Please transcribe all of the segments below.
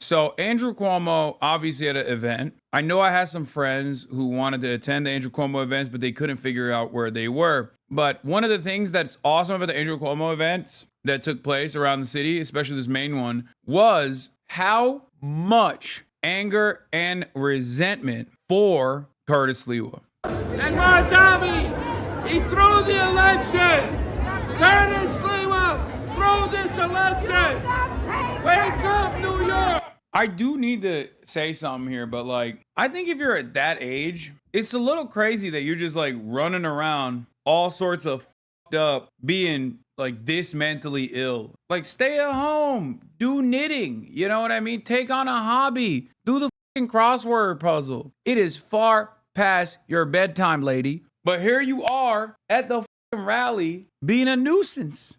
So Andrew Cuomo obviously at an event. I know I had some friends who wanted to attend the Andrew Cuomo events, but they couldn't figure out where they were. But one of the things that's awesome about the Andrew Cuomo events that took place around the city, especially this main one, was how much anger and resentment for Curtis Lewa. And Martami, he threw the election. Curtis Lewa threw this election. Wake up, New York. I do need to say something here, but like, I think if you're at that age, it's a little crazy that you're just like running around all sorts of fucked up, being like this mentally ill. Like, stay at home, do knitting, you know what I mean? Take on a hobby, do the fucking crossword puzzle. It is far past your bedtime, lady. But here you are at the fucking rally being a nuisance.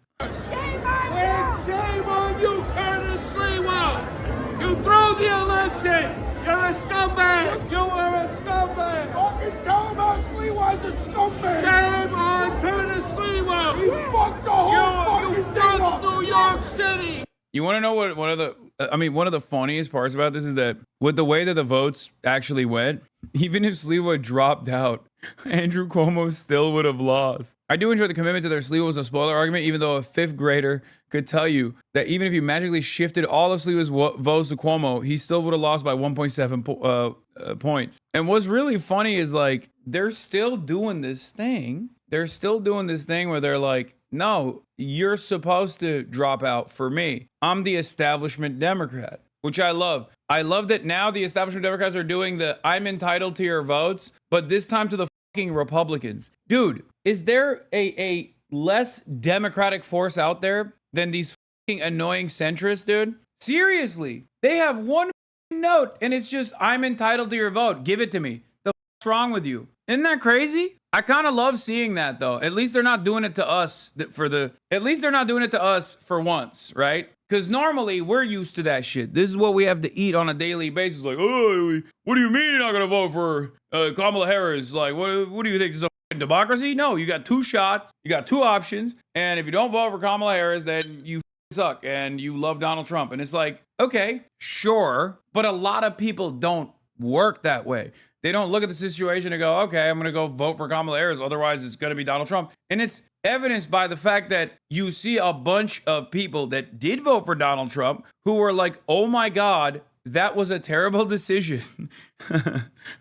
Shame on you, Curtis Lewa. You threw the election. You're a scumbag. You are a scumbag. Fucking dumbass Lewa's a scumbag. Shame on Curtis Lewa. He fucked the whole You fucking thing up. New York City. You want to know what one of the funniest parts about this is that with the way that the votes actually went, even if Sliwa dropped out, Andrew Cuomo still would have lost. I do enjoy the commitment to their Sliwa was a spoiler argument, even though a fifth grader could tell you that even if you magically shifted all of Sliwa's votes to Cuomo, he still would have lost by 1.7 points. And what's really funny is like, they're still doing this thing. They're still doing this thing where they're like, no, you're supposed to drop out for me. I'm the establishment Democrat, which I love. I love that now the establishment Democrats are doing the I'm entitled to your votes, but this time to the fucking Republicans. Dude, is there a less democratic force out there than these fucking annoying centrists, dude? Seriously, they have one note and it's just I'm entitled to your vote. Give it to me. The fuck's wrong with you? Isn't that crazy? I kind of love seeing that though. At least they're not doing it to us at least they're not doing it to us for once, right? Because normally we're used to that shit. This is what we have to eat on a daily basis. Like, oh, what do you mean you're not going to vote for Kamala Harris? Like, what do you think? This is a democracy? No, you got two shots. You got two options. And if you don't vote for Kamala Harris, then you suck and you love Donald Trump. And it's like, okay, sure. But a lot of people don't work that way. They don't look at the situation and go, okay, I'm going to go vote for Kamala Harris. Otherwise, it's going to be Donald Trump. And it's evidenced by the fact that you see a bunch of people that did vote for Donald Trump who were like, oh my God, that was a terrible decision,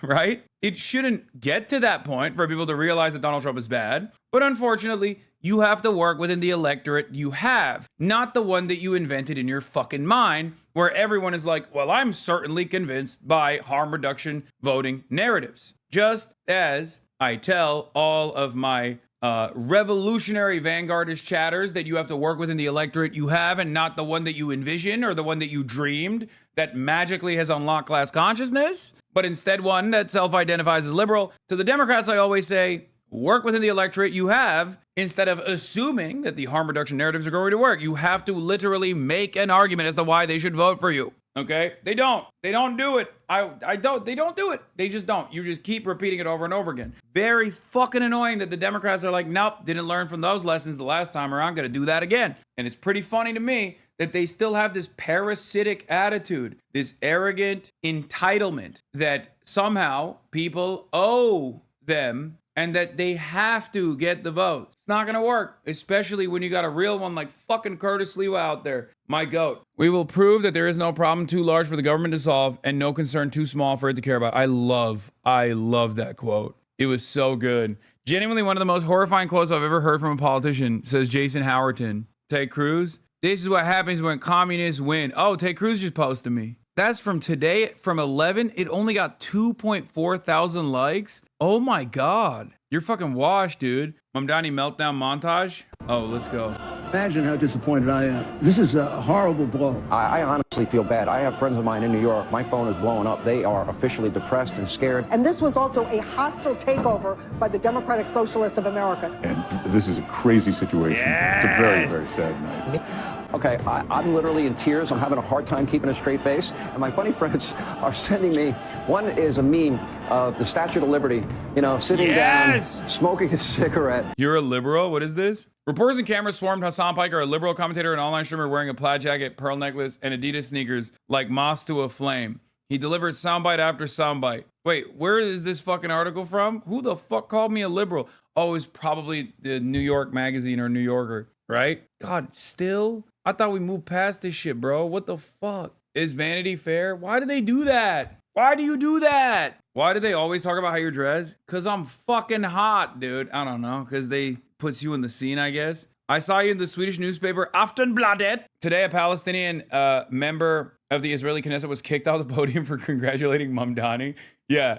right? It shouldn't get to that point for people to realize that Donald Trump is bad. But unfortunately, you have to work within the electorate you have, not the one that you invented in your fucking mind, where everyone is like, well, I'm certainly convinced by harm reduction voting narratives. Just as I tell all of my revolutionary vanguardist chatters that you have to work within the electorate you have and not the one that you envision or the one that you dreamed that magically has unlocked class consciousness, but instead one that self-identifies as liberal. To the Democrats, I always say, work within the electorate you have instead of assuming that the harm reduction narratives are going to work. You have to literally make an argument as to why they should vote for you. Okay? They don't do it. They don't do it. They just don't. You just keep repeating it over and over again. Very fucking annoying that the Democrats are like, nope, didn't learn from those lessons the last time around. Gonna do that again. And it's pretty funny to me that they still have this parasitic attitude, this arrogant entitlement that somehow people owe them and that they have to get the votes. It's not gonna work, especially when you got a real one like fucking Curtis Lewa out there, my goat. We will prove that there is no problem too large for the government to solve and no concern too small for it to care about. I love that quote. It was so good. Genuinely one of the most horrifying quotes I've ever heard from a politician, says Jason Howerton. Ted Cruz, this is what happens when communists win. Oh, Ted Cruz just posted me. That's from today, from 11. It only got 2.4 thousand likes. Oh my God. You're fucking washed, dude. Mamdani meltdown montage. Oh, let's go. Imagine how disappointed I am. This is a horrible blow. I honestly feel bad. I have friends of mine in New York. My phone is blowing up. They are officially depressed and scared. And this was also a hostile takeover by the Democratic Socialists of America. And this is a crazy situation. Yes. It's a very, very sad night. Okay, I'm literally in tears. I'm having a hard time keeping a straight face. And my funny friends are sending me, one is a meme of the Statue of Liberty, you know, sitting down, smoking a cigarette. You're a liberal? What is this? Reporters and cameras swarmed Hasan Piker, a liberal commentator and online streamer wearing a plaid jacket, pearl necklace, and Adidas sneakers like moss to a flame. He delivered soundbite after soundbite. Wait, where is this fucking article from? Who the fuck called me a liberal? Oh, it's probably the New York Magazine or New Yorker, right? God, still? I thought we moved past this shit, bro. What the fuck? Is Vanity Fair? Why do they do that? Why do you do that? Why do they always talk about how you're dressed? Because I'm fucking hot, dude. I don't know. Because they puts you in the scene, I guess. I saw you in the Swedish newspaper Aftonbladet. Today, a Palestinian member of the Israeli Knesset was kicked off the podium for congratulating Mamdani. Yeah.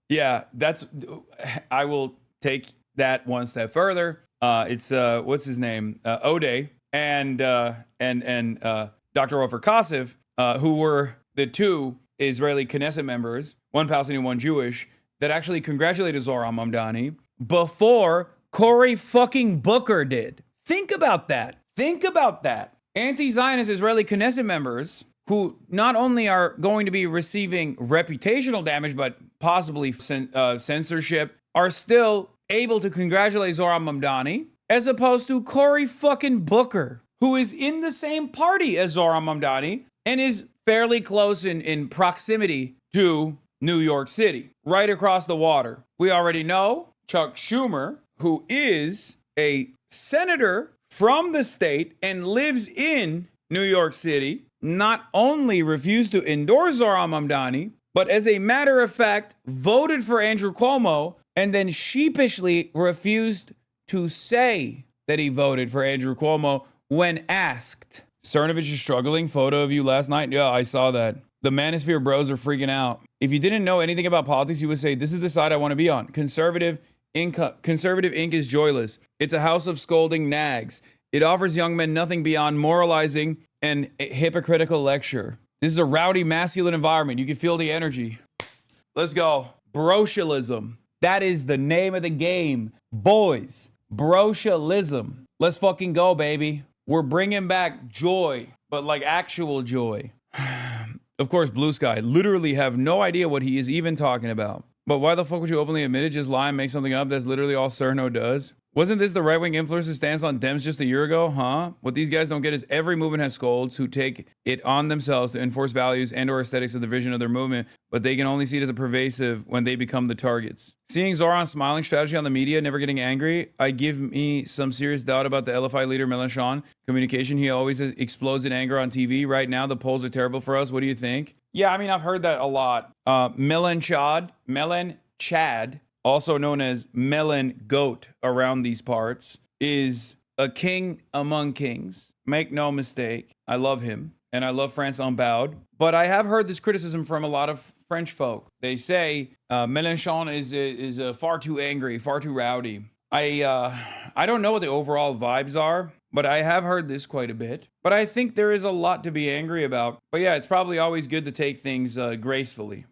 Yeah, that's... I will take that one step further. It's, what's his name? Odeh and Dr. Ofer Kasif, who were the two Israeli Knesset members, one Palestinian, one Jewish, that actually congratulated Zohran Mamdani before Cory fucking Booker did. Think about that. Think about that. Anti-Zionist Israeli Knesset members who not only are going to be receiving reputational damage, but possibly censorship, are still able to congratulate Zohran Mamdani, as opposed to Cory fucking Booker, who is in the same party as Zohran Mamdani and is fairly close in proximity to New York City, right across the water. We already know Chuck Schumer, who is a senator from the state and lives in New York City, not only refused to endorse Zohran Mamdani, but as a matter of fact, voted for Andrew Cuomo and then sheepishly refused to say that he voted for Andrew Cuomo when asked. Cernovich is struggling. Photo of you last night. Yeah, I saw that. The Manosphere bros are freaking out. If you didn't know anything about politics, you would say, this is the side I want to be on. Conservative ink is joyless. It's a house of scolding nags. It offers young men nothing beyond moralizing and a hypocritical lecture. This is a rowdy, masculine environment. You can feel the energy. Let's go. Brocialism. That is the name of the game. Boys. Brocialism. Let's fucking go, baby. We're bringing back joy, but like actual joy. Of course, Blue Sky. Literally have no idea what he is even talking about. But why the fuck would you openly admit it? Just lie and make something up? That's literally all Cerno does. Wasn't this the right-wing influencer stance on Dems just a year ago, huh? What these guys don't get is every movement has scolds who take it on themselves to enforce values and or aesthetics of the vision of their movement, but they can only see it as a pervasive when they become the targets. Seeing Zohran's smiling strategy on the media, never getting angry, I give me some serious doubt about the LFI leader Mélenchon communication. He always explodes in anger on TV. Right now, the polls are terrible for us. What do you think? Yeah, I mean, I've heard that a lot. Melon Chad, also known as Melon Goat around these parts, is a king among kings. Make no mistake. I love him, and I love France Unbowed. But I have heard this criticism from a lot of French folk. They say Mélenchon is far too angry, far too rowdy. I don't know what the overall vibes are, but I have heard this quite a bit. But I think there is a lot to be angry about. But yeah, it's probably always good to take things gracefully.